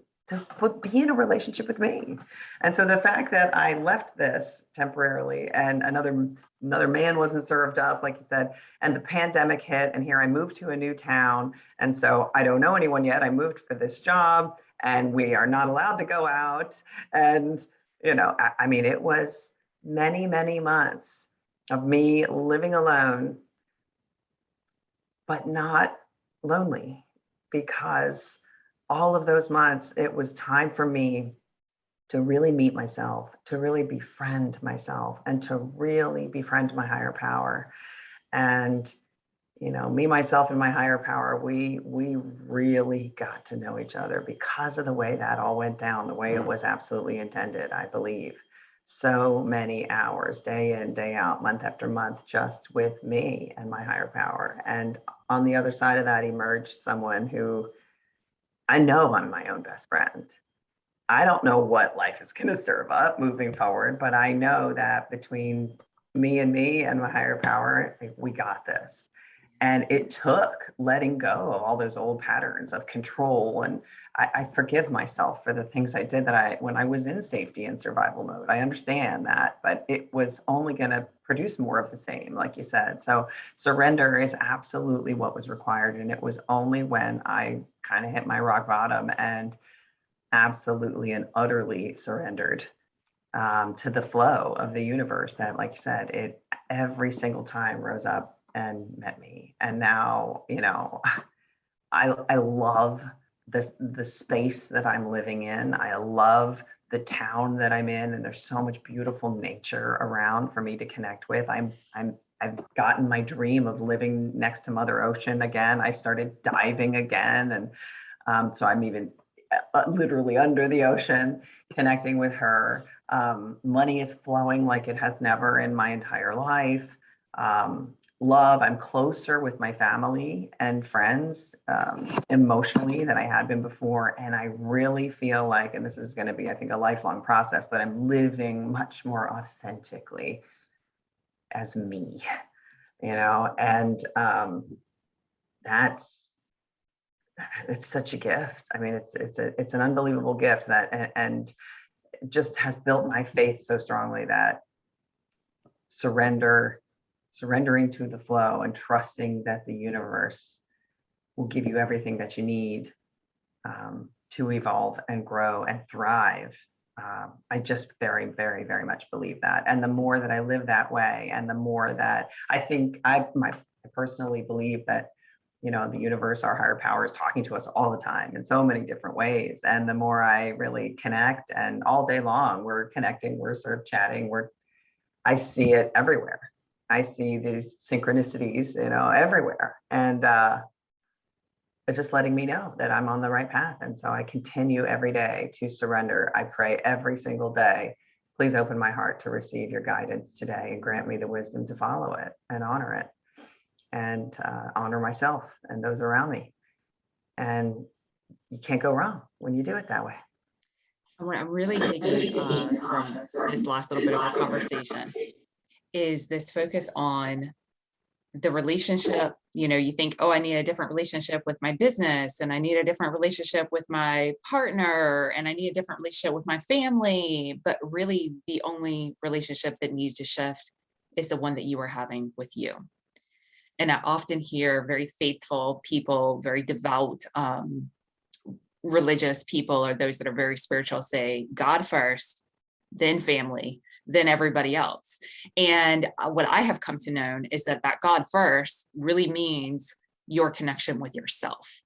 be in a relationship with me. And so the fact that I left this temporarily and another man wasn't served up, like you said, and the pandemic hit, and here I moved to a new town. And so I don't know anyone yet. I moved for this job and we are not allowed to go out. And, I mean, it was many, many months of me living alone, but not lonely, because all of those months, it was time for me to really meet myself, to really befriend myself, and to really befriend my higher power. And, me, myself, and my higher power, we really got to know each other because of the way that all went down, the way it was absolutely intended, I believe. So many hours, day in, day out, month after month, just with me and my higher power. And on the other side of that emerged someone who I know I'm my own best friend. I don't know what life is going to serve up moving forward, but I know that between me and my higher power, we got this. And it took letting go of all those old patterns of control. And I forgive myself for the things I did when I was in safety and survival mode. I understand that, but it was only going to produce more of the same, like you said. So surrender is absolutely what was required. And it was only when I kind of hit my rock bottom and absolutely and utterly surrendered to the flow of the universe that, like you said, every single time rose up and met me. And now, I love the space that I'm living in. I love the town that I'm in, and there's so much beautiful nature around for me to connect with. I've gotten my dream of living next to Mother Ocean again. I started diving again, and so I'm even literally under the ocean, connecting with her. Money is flowing like it has never in my entire life. Love, I'm closer with my family and friends emotionally than I had been before. And I really feel like, and this is going to be, I think, a lifelong process, but I'm living much more authentically as me, and that's it's such a gift. I mean, it's an unbelievable gift that and just has built my faith so strongly that surrendering to the flow and trusting that the universe will give you everything that you need to evolve and grow and thrive. I just very, very, very much believe that. And the more that I live that way, and the more that I think I personally believe that, the universe, our higher power, is talking to us all the time in so many different ways. And the more I really connect, and all day long we're connecting, we're sort of chatting, I see it everywhere. I see these synchronicities, everywhere. And it's just letting me know that I'm on the right path. And so I continue every day to surrender. I pray every single day, please open my heart to receive your guidance today and grant me the wisdom to follow it and honor it, and honor myself and those around me. And you can't go wrong when you do it that way. What I'm really taking from this last little bit of our conversation is this focus on the relationship. You think, oh, I need a different relationship with my business, and I need a different relationship with my partner, and I need a different relationship with my family. But really, the only relationship that needs to shift is the one that you are having with you. And I often hear very faithful people, very devout, religious people, or those that are very spiritual, say God first, then family, then everybody else. And what I have come to know is that God first really means your connection with yourself,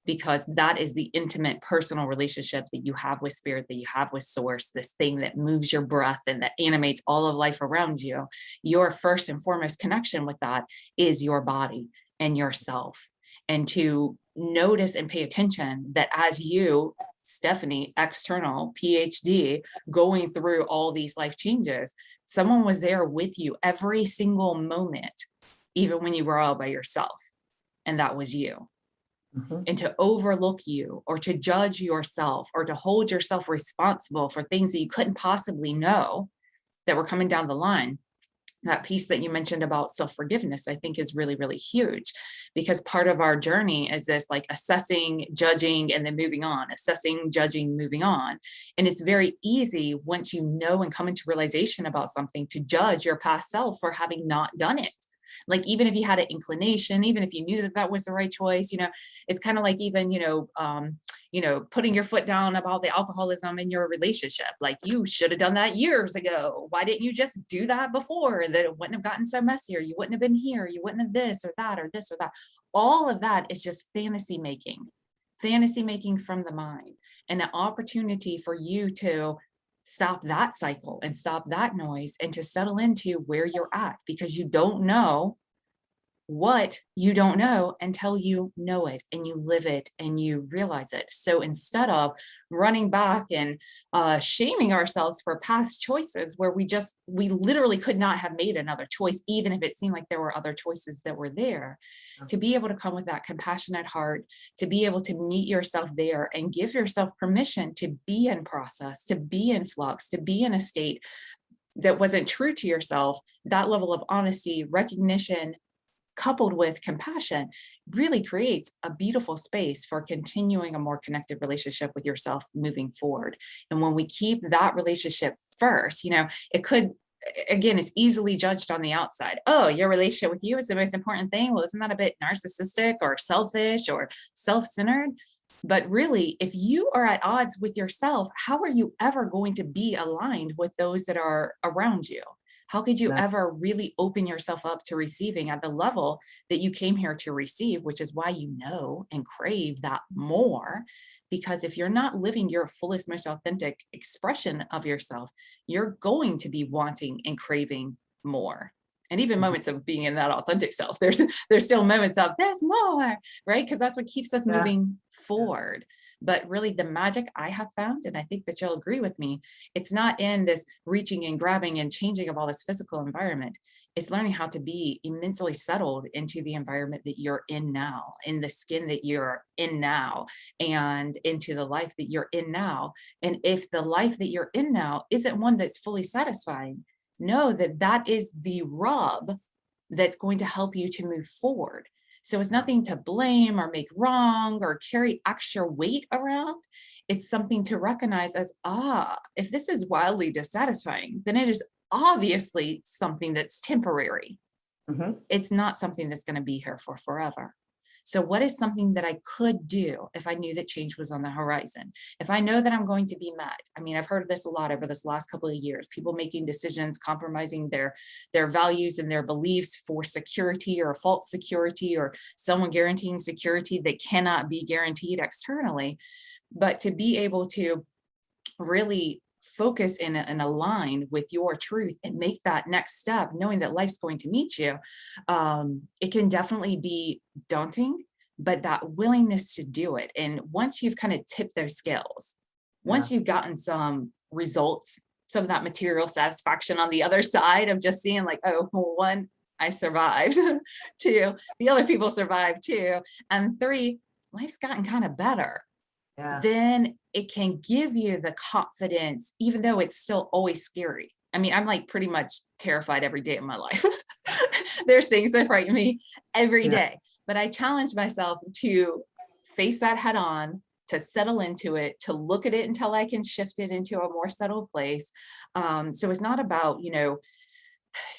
because that is the intimate personal relationship that you have with spirit, that you have with source, this thing that moves your breath and that animates all of life around you. Your first and foremost connection with that is your body and yourself. And to notice and pay attention that as you, Stephanie, external PhD, going through all these life changes, someone was there with you every single moment, even when you were all by yourself. And that was you. Mm-hmm. And to overlook you, or to judge yourself, or to hold yourself responsible for things that you couldn't possibly know that were coming down the line. That piece that you mentioned about self-forgiveness, I think, is really, really huge, because part of our journey is this like assessing, judging, and then moving on, assessing, judging, moving on. And it's very easy, once you know and come into realization about something, to judge your past self for having not done it. Like, even if you had an inclination, even if you knew that that was the right choice, it's kind of like even, putting your foot down about the alcoholism in your relationship. Like, you should have done that years ago. Why didn't you just do that before? That it wouldn't have gotten so messy, or you wouldn't have been here. You wouldn't have this or that or this or that. All of that is just fantasy making from the mind, and an opportunity for you to stop that cycle and stop that noise, and to settle into where you're at, because you don't know what you don't know until you know it and you live it and you realize it. So instead of running back and shaming ourselves for past choices where we literally could not have made another choice, even if it seemed like there were other choices that were there, to be able to come with that compassionate heart, to be able to meet yourself there and give yourself permission to be in process, to be in flux, to be in a state that wasn't true to yourself. That level of honesty, recognition, coupled with compassion, really creates a beautiful space for continuing a more connected relationship with yourself moving forward. And when we keep that relationship first, it could, again, it's easily judged on the outside. Oh, your relationship with you is the most important thing. Well, isn't that a bit narcissistic or selfish or self-centered? But really, if you are at odds with yourself, how are you ever going to be aligned with those that are around you? How could you No. ever really open yourself up to receiving at the level that you came here to receive, which is why you know and crave that more. Because if you're not living your fullest, most authentic expression of yourself, you're going to be wanting and craving more. And even Mhm. moments of being in that authentic self, there's still moments of there's more, right? Because that's what keeps us Yeah. moving Yeah. forward. But really, the magic I have found, and I think that you'll agree with me, it's not in this reaching and grabbing and changing of all this physical environment. It's learning how to be immensely settled into the environment that you're in now, in the skin that you're in now, and into the life that you're in now. And if the life that you're in now isn't one that's fully satisfying, know that that is the rub that's going to help you to move forward. So it's Yeah. nothing to blame or make wrong or carry extra weight around. It's something to recognize as, if this is wildly dissatisfying, then it is obviously something that's temporary. Mhm. It's not something that's going to be here for forever. So, what is something that I could do if I knew that change was on the horizon? If I know that I'm going to be met? I mean, I've heard this a lot over this last couple of years, people making decisions, compromising their values and their beliefs for security or false security, or someone guaranteeing security that cannot be guaranteed externally. But to be able to really focus and align with your truth and make that next step, knowing that life's going to meet you, it can definitely be daunting, but that willingness to do it. And once you've kind of tipped those scales, Yeah. once you've gotten some results, some of that material satisfaction on the other side of just seeing like, oh, well, one, I survived. Two, the other people survived too. And three, life's gotten kind of better, Yeah. then it can give you the confidence, even though it's still always scary. I mean, I'm like pretty much terrified every day of my life. There's things that frighten me every Yeah. day, but I challenge myself to face that head on, to settle into it, to look at it until I can shift it into a more settled place. So it's not about,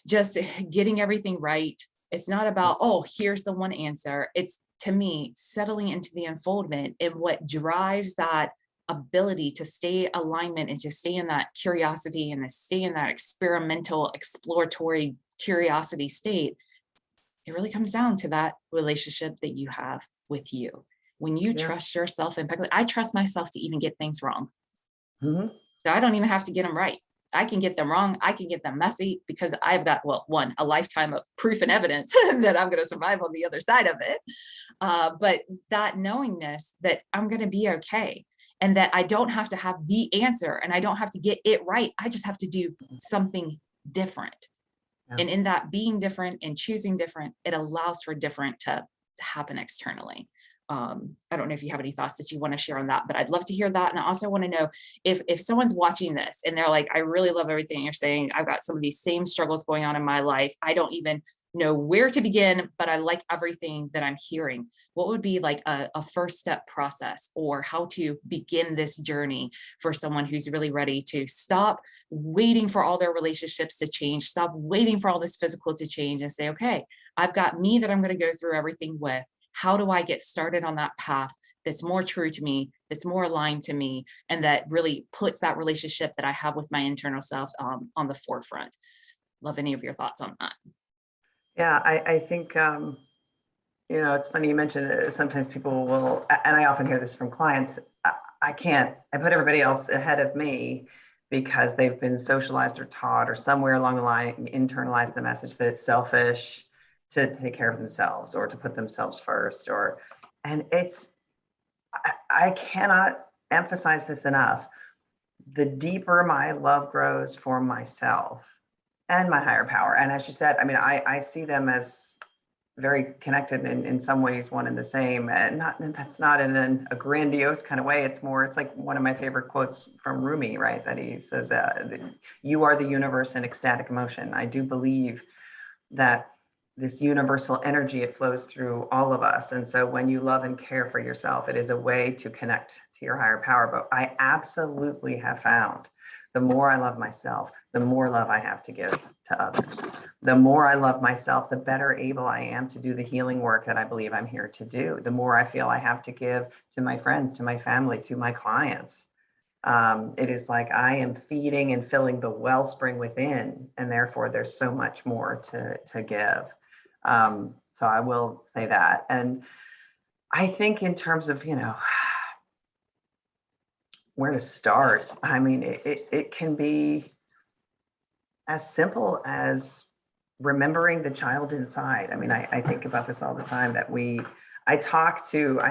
just getting everything right. It's not about, oh, here's the one answer. It's, to me, settling into the unfoldment and what drives that ability to stay alignment and to stay in that curiosity and to stay in that experimental, exploratory curiosity state. It really comes down to that relationship that you have with you. When you Yeah. trust yourself impeccably, I trust myself to even get things wrong. Mhm. So I don't even have to get them right. I can get them wrong. I can get them messy because I've got, well, one, a lifetime of proof and evidence that I'm going to survive on the other side of it. But that knowingness that I'm going to be okay and that I don't have to have the answer and I don't have to get it right. I just have to do something different. Yeah. And in that being different and choosing different, it allows for different to happen externally. I don't know if you have any thoughts that you want to share on that, but I'd love to hear that. And I also want to know if someone's watching this and they're like, I really love everything you're saying. I've got some of these same struggles going on in my life. I don't even know where to begin, but I like everything that I'm hearing. What would be like a first step process or how to begin this journey for someone who's really ready to stop waiting for all their relationships to change, stop waiting for all this physical to change and say, okay, I've got me that I'm going to go through everything with. How do I get started on that path that's more true to me, that's more aligned to me, and that really puts that relationship that I have with my internal self on the forefront? Love any of your thoughts on that. Yeah. I think, it's funny you mentioned sometimes people will, and I often hear this from clients. I can't, I put everybody else ahead of me because they've been socialized or taught or somewhere along the line internalized the message that it's selfish to take care of themselves or to put themselves first. And I cannot emphasize this enough. The deeper my love grows for myself and my higher power, and as you said, I mean, I see them as very connected in some ways, one and the same, and not, and that's not in a grandiose kind of way. It's more, it's like one of my favorite quotes from Rumi, right? That he says, you are the universe in ecstatic emotion. I do believe that this universal energy, it flows through all of us. And so when you love and care for yourself, it is a way to connect to your higher power. But I absolutely have found the more I love myself, the more love I have to give to others. The more I love myself, the better able I am to do the healing work that I believe I'm here to do. The more I feel I have to give to my friends, to my family, to my clients. It is like I am feeding and filling the wellspring within, and therefore there's so much more to give. So I will say that. And I think in terms of, where to start, I mean, it can be as simple as remembering the child inside. I mean, I think about this all the time that I talk to,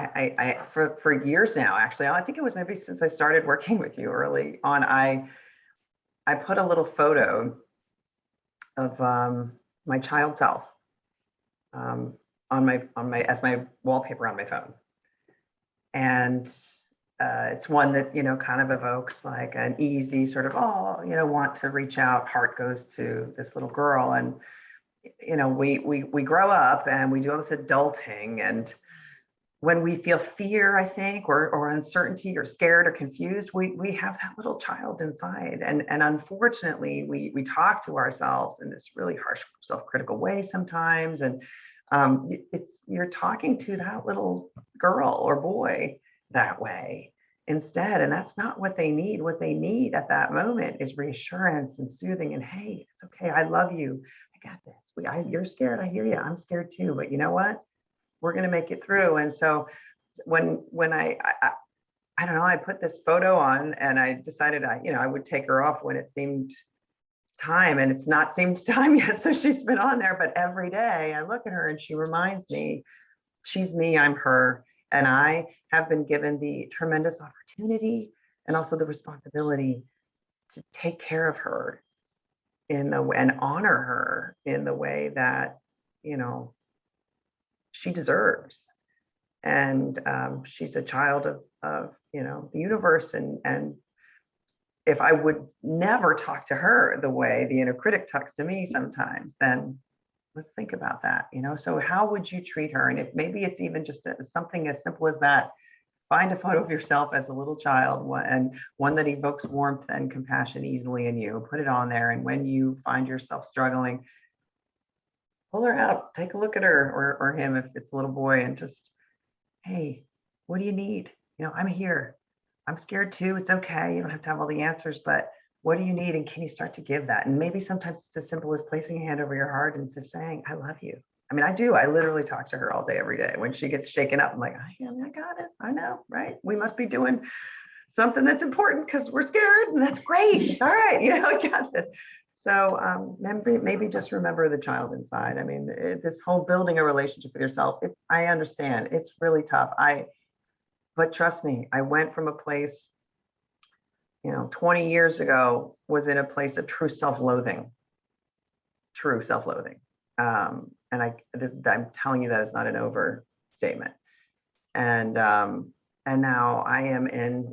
for years now, actually, I think it was maybe since I started working with you early on, I put a little photo of my child self as my wallpaper on my phone. And it's one that, kind of evokes like an easy sort of, want to reach out, heart goes to this little girl. And, we grow up and we do all this adulting. And when we feel fear, I think, or uncertainty or scared or confused, we have that little child inside. And unfortunately, we talk to ourselves in this really harsh, self-critical way sometimes. And you're talking to that little girl or boy that way instead. And that's not what they need. What they need at that moment is reassurance and soothing and, hey, it's okay. I love you. I got this. You're scared. I hear you. I'm scared too. But you know what? We're going to make it through. And so when I don't know, I put this photo on and I decided I would take her off when it seemed time, and it's not seemed time yet. So she's been on there, but every day I look at her and she reminds me she's me, I'm her. And I have been given the tremendous opportunity and also the responsibility to take care of her and honor her in the way that, she deserves. And she's a child of the universe. And if I would never talk to her the way the inner critic talks to me sometimes, then let's think about that. So how would you treat her? And if maybe it's even just something as simple as that, find a photo of yourself as a little child, and one that evokes warmth and compassion easily in you, put it on there. And when you find yourself struggling, pull her out, take a look at her or him if it's a little boy, and just, hey, what do you need? I'm here. I'm scared too. It's okay. You don't have to have all the answers, but what do you need? And can you start to give that? And maybe sometimes it's as simple as placing a hand over your heart and just saying, I love you. I mean, I do. I literally talk to her all day, every day. When she gets shaken up, I'm like, I got it. I know, right? We must be doing something that's important because we're scared, and that's great. It's all right. I got this. So maybe just remember the child inside. I mean, this whole building a relationship with yourself, I understand it's really tough. But trust me, I went from a place, 20 years ago, was in a place of true self-loathing. And I'm telling you that is not an overstatement. And now I am in,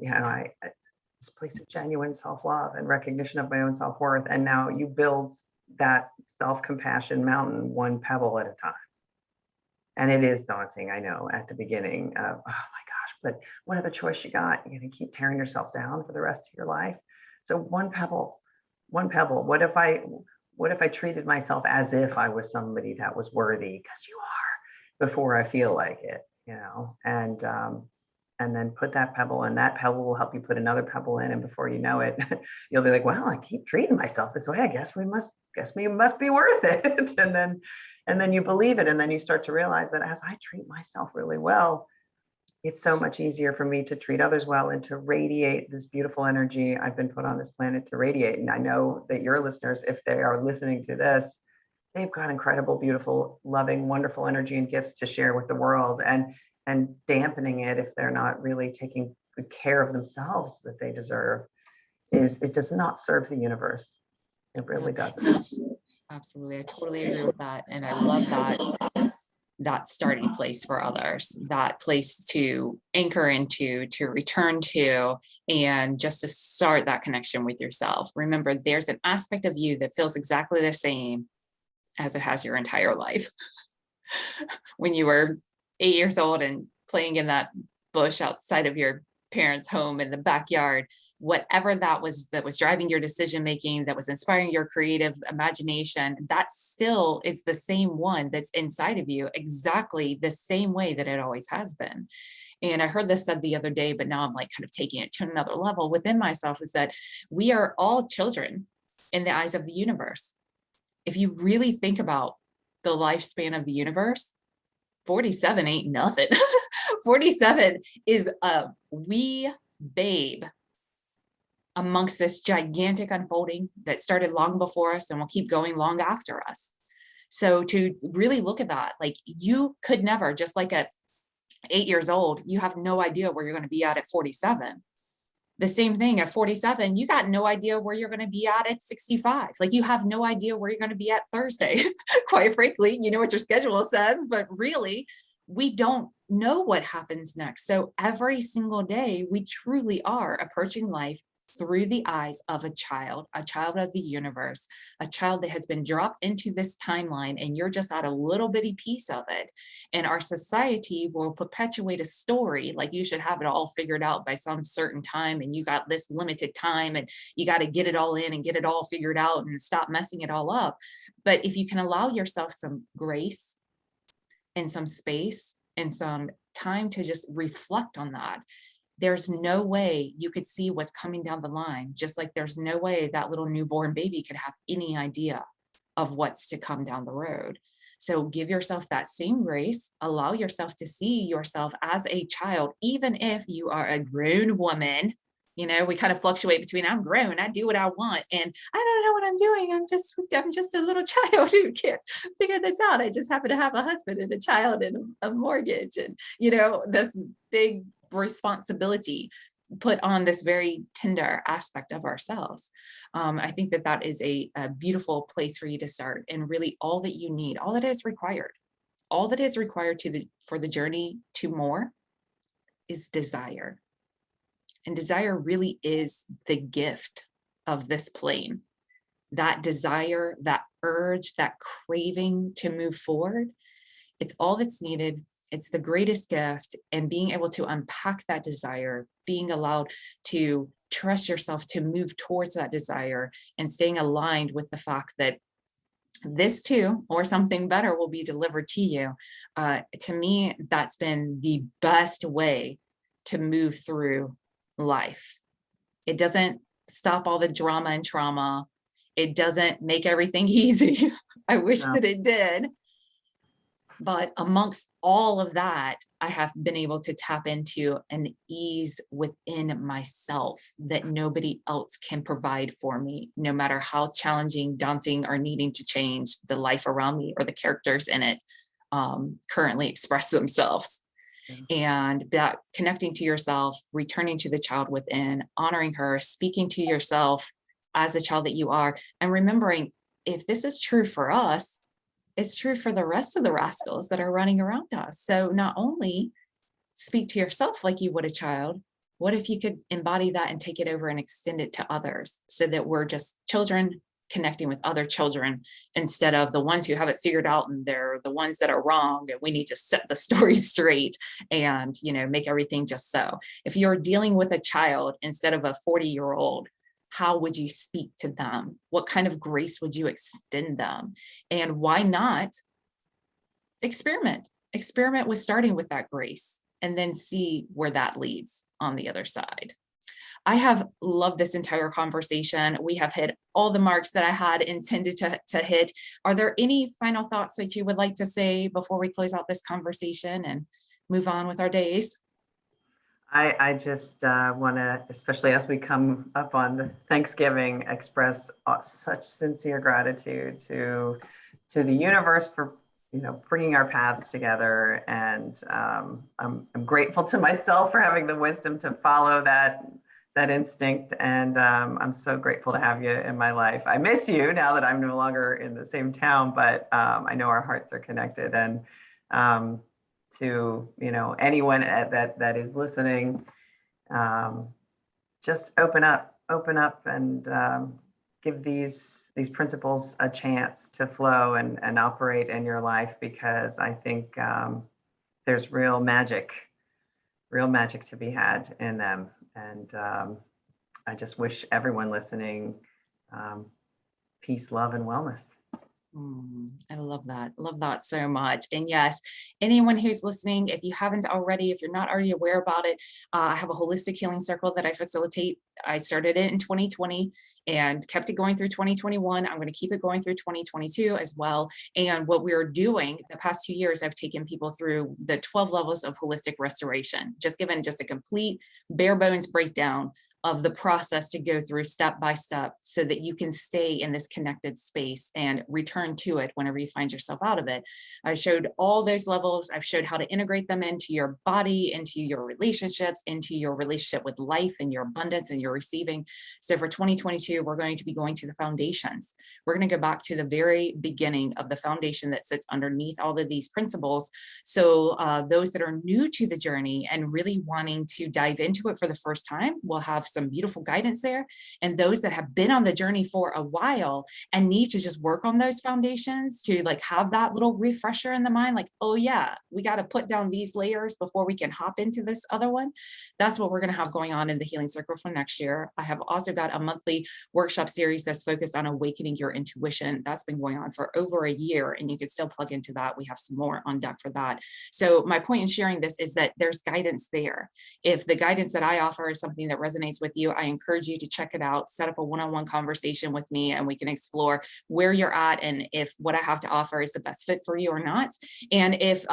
this place of genuine self-love and recognition of my own self-worth. And now you build that self-compassion mountain one pebble at a time. And it is daunting, I know, at the beginning of, oh my gosh, but what other choice you got? You're going to keep tearing yourself down for the rest of your life. So one pebble. What if I treated myself as if I was somebody that was worthy? Because you are, before I feel like it, and then put that pebble, and that pebble will help you put another pebble in. And before you know it, you'll be like, well, I keep treating myself this way. I guess we must be worth it. And then you believe it. And then you start to realize that as I treat myself really well, it's so much easier for me to treat others well and to radiate this beautiful energy I've been put on this planet to radiate. And I know that your listeners, if they are listening to this, they've got incredible, beautiful, loving, wonderful energy and gifts to share with the world, and dampening it if they're not really taking good care of themselves that they deserve it does not serve the universe. It really doesn't. Absolutely. I totally agree with that. And I love that starting place for others, that place to anchor into, to return to, and just to start that connection with yourself. Remember, there's an aspect of you that feels exactly the same as it has your entire life. When you were 8 years old and playing in that bush outside of your parents' home in the backyard, whatever that was driving your decision making, that was inspiring your creative imagination, that still is the same one that's inside of you, exactly the same way that it always has been. and I heard this said the other day, but now I'm like kind of taking it to another level within myself, is that we are all children in the eyes of the universe. If you really think about the lifespan of the universe, 47 ain't nothing. 47 is a wee babe amongst this gigantic unfolding that started long before us and will keep going long after us. So to really look at that, like you could never, just like at 8 years old, you have no idea where you're going to be at 47. The same thing at 47, you got no idea where you're going to be at 65. Like you have no idea where you're going to be at Thursday. Quite frankly, you know what your schedule says, but really, we don't know what happens next. So every single day, we truly are approaching life through the eyes of a child of the universe, a child that has been dropped into this timeline, and you're just at a little bitty piece of it. And our society will perpetuate a story like you should have it all figured out by some certain time, and you got this limited time, and you got to get it all in and get it all figured out and stop messing it all up. But if you can allow yourself some grace and some space and some time to just reflect on that, there's no way you could see what's coming down the line, just like there's no way that little newborn baby could have any idea of what's to come down the road. So give yourself that same grace, allow yourself to see yourself as a child, even if you are a grown woman. You know, we kind of fluctuate between I'm grown, I do what I want, and I don't know what I'm doing. I'm just a little child who can't figure this out. I just happen to have a husband and a child and a mortgage, and you know, this big responsibility put on this very tender aspect of ourselves. I think that that is a beautiful place for you to start, and really all that you need, all that is required, for the journey to more is desire. And desire really is the gift of this plane. That desire, that urge, that craving to move forward, it's all that's needed. It's the greatest gift. And being able to unpack that desire, being allowed to trust yourself to move towards that desire, and staying aligned with the fact that this too, or something better, will be delivered to you. To me, that's been the best way to move through life. It doesn't stop all the drama and trauma. It doesn't make everything easy. I wish No. that it did. But amongst all of that, I have been able to tap into an ease within myself that nobody else can provide for me, no matter how challenging, daunting, or needing to change the life around me or the characters in it currently express themselves. And that connecting to yourself, returning to the child within, honoring her, speaking to yourself as the child that you are, and remembering, if this is true for us, it's true for the rest of the rascals that are running around us. So not only speak to yourself like you would a child, what if you could embody that and take it over and extend it to others, so that we're just children connecting with other children, instead of the ones who have it figured out and they're the ones that are wrong, and we need to set the story straight and, you know, make everything just so. If you're dealing with a child instead of a 40-year-old, how would you speak to them? What kind of grace would you extend them? And why not experiment with starting with that grace, and then see where that leads on the other side. I have loved this entire conversation. We have hit all the marks that I had intended to hit. Are there any final thoughts that you would like to say before we close out this conversation and move on with our days? I just want to, especially as we come up on the Thanksgiving, express such sincere gratitude to the universe for, you know, bringing our paths together. And I'm grateful to myself for having the wisdom to follow that instinct. And I'm so grateful to have you in my life. I miss you now that I'm no longer in the same town, but I know our hearts are connected. And to, you know, anyone that is listening, just open up and give these principles a chance to flow and operate in your life, because I think there's real magic to be had in them. And I just wish everyone listening peace, love, and wellness. I love that. Love that so much. And yes, anyone who's listening, if you haven't already, if you're not already aware about it, I have a holistic healing circle that I facilitate. I started it in 2020 and kept it going through 2021. I'm going to keep it going through 2022 as well. And what we're doing the past 2 years, I've taken people through the 12 levels of holistic restoration, just given just a complete bare bones breakdown of the process to go through step by step so that you can stay in this connected space and return to it whenever you find yourself out of it. I showed all those levels. I've showed how to integrate them into your body, into your relationships, into your relationship with life and your abundance and your receiving. So for 2022, we're going to be going to the foundations. We're going to go back to the very beginning of the foundation that sits underneath all of these principles. So those that are new to the journey and really wanting to dive into it for the first time will have some beautiful guidance there. And those that have been on the journey for a while and need to just work on those foundations to like have that little refresher in the mind, like, oh yeah, we got to put down these layers before we can hop into this other one. That's what we're going to have going on in the Healing Circle for next year. I have also got a monthly workshop series that's focused on awakening your intuition. That's been going on for over a year, and you can still plug into that. We have some more on deck for that. So my point in sharing this is that there's guidance there. If the guidance that I offer is something that resonates with you, I encourage you to check it out, set up a one-on-one conversation with me, and we can explore where you're at and if what I have to offer is the best fit for you or not. And if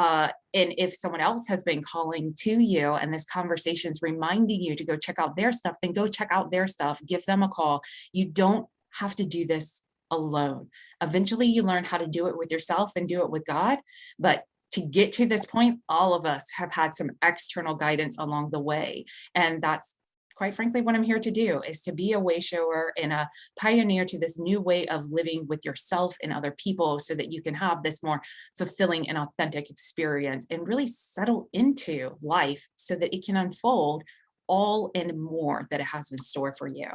someone else has been calling to you and this conversation is reminding you to go check out their stuff, then go check out their stuff, give them a call. You don't have to do this alone. Eventually you learn how to do it with yourself and do it with God. But to get to this point, all of us have had some external guidance along the way. And that's quite frankly what I'm here to do, is to be a way shower and a pioneer to this new way of living with yourself and other people so that you can have this more fulfilling and authentic experience and really settle into life so that it can unfold all and more that it has in store for you.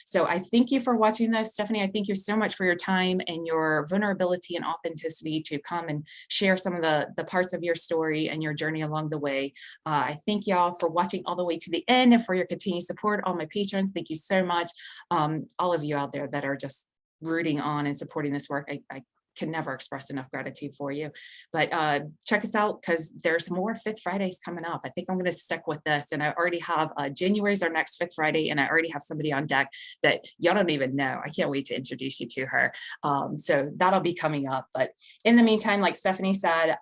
So I thank you for watching this, Stephanie. I thank you so much for your time and your vulnerability and authenticity to come and share some of the parts of your story and your journey along the way. I thank y'all for watching all the way to the end and for your continued support. All my patrons, thank you so much. All of you out there that are just rooting on and supporting this work. I can never express enough gratitude for you. But check us out because there's more Fifth Fridays coming up. I think I'm going to stick with this. And I already have January is our next Fifth Friday. And I already have somebody on deck that y'all don't even know. I can't wait to introduce you to her. So that'll be coming up. But in the meantime, like Stephanie said,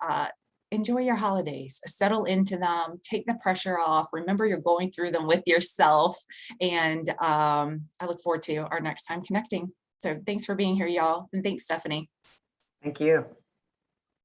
enjoy your holidays, settle into them, take the pressure off. Remember, you're going through them with yourself. And I look forward to our next time connecting. So thanks for being here, y'all. And thanks, Stephanie. Thank you.